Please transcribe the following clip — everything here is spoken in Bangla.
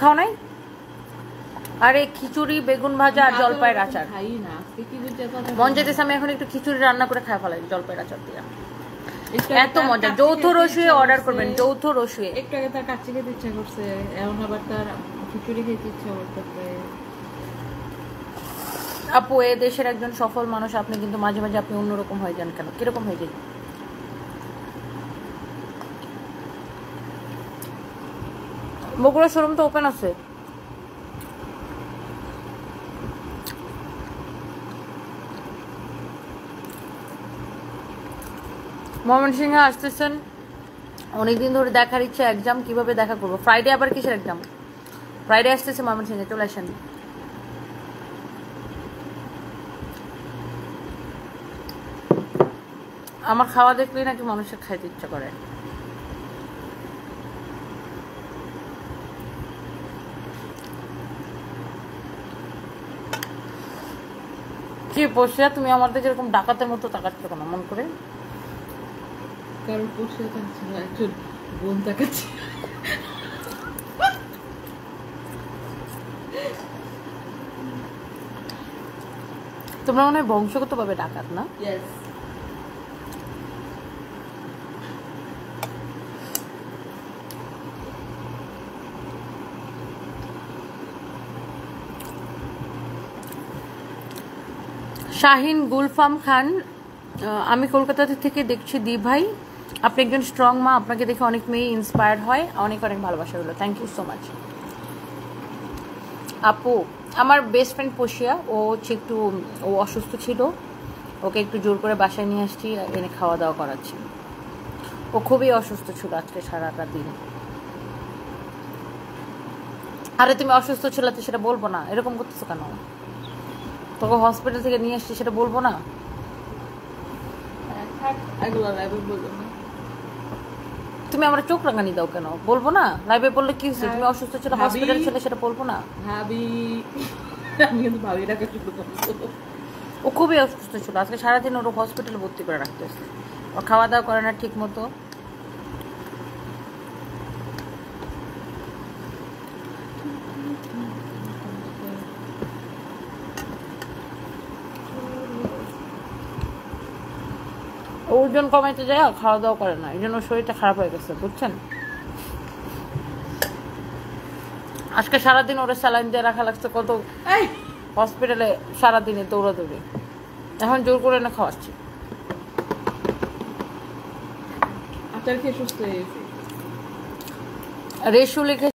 খাও নাই? আরে খিচুড়ি, বেগুন ভাজা আর জলপাইয়ের আচার। মন যেতেছে আমি এখন একটু খিচুড়ি রান্না করে খাই ফেলাই জলপাইয়ের আচার দিয়ে। এত মজা। যৌথ রসুয়ে অর্ডার করবেন, যৌথ রসুয়ে। একটু আগে তার কাচ্চি খেতে ইচ্ছা করছে, এখন আবার তার খিচুড়ি খেতে ইচ্ছা করতেছে। আপু এ দেশের একজন সফল মানুষ, আপনি কিন্তু মাঝে মাঝে আপনি অন্যরকম হয়ে যান কেন? কিরকম হয়ে যায়? বগুড়া শোরুম তো ওপেন আছে। ময়মনসিংহে আসতেছেন, অনেকদিন ধরে দেখার ইচ্ছা। এক্সাম কিভাবে দেখা করবো? ফ্রাইডে আবার কিসের এক্সাম? ফ্রাইডে আসতেছে ময়মনসিংহে, চলে আসেন। আমার খাওয়া দেখলেই নাকি মানুষের খাইতে ইচ্ছা করে। কি বসিয়া তুমি আমাদের যেরকম ডাকাতের মতো তাকাচ্ছ কেন মন করে? কারণ বসে থাকছে না, একজন বোন তাকাচ্ছে। তোমরা মনে হয় বংশগতভাবে ডাকাত না? শাহিন গুলফাম খান, আমি কলকাতা থেকে দেখছি। দি ভাই, আপনি একজন স্ট্রং মা, আপনাকে দেখে অনেক মেয়ে ইন্সপায়ার্ড হয়। অনেক অনেক ভালোবাসা হলো, থ্যাংক ইউ সো মাচ। আপু আমার বেস্ট ফ্রেন্ড পশিয়া, ও হচ্ছে একটু ও অসুস্থ ছিল, ওকে একটু জোর করে বাসায় নিয়ে আসছি, এনে খাওয়া দাওয়া করাচ্ছি। ও খুবই অসুস্থ ছিল আজকে সারাটা দিন। আরে তুমি অসুস্থ ছিল তো সেটা বলবো না, এরকম করতেছো কেন? তোকে হসপিটাল থেকে নিয়ে আসছি সেটা বলবো না? তুমি আমার চোখ রাঙানি দাও কেন? বলবো না? লাইভে বললে কি হচ্ছে? তুমি অসুস্থ ছিল, হসপিটাল ছিল, সেটা বলবো না? ভাবি, আমি কিন্তু ভাবিটাকে শুধু বলবো। ও খুবই অসুস্থ ছিল আজকে সারাদিন, ওর হসপিটালে ভর্তি করে রাখতেছে। ও খাওয়া দাওয়া করে না ঠিক মতো। ওজন কমাইতে যায়, খাওয়া দাওয়া করে না, এই জন্য শরীরটা খারাপ হয়ে গেছে, বুঝছেন? আজকে সারাদিন ওরা স্যালাইন দিয়ে রাখা লাগছে, কত হসপিটালে সারাদিনে দৌড়াদৌড়ি। এখন জোর করে না খাওয়াচ্ছি। আচার খেয়ে সুস্থ হয়ে গেছে। রেশু লিখে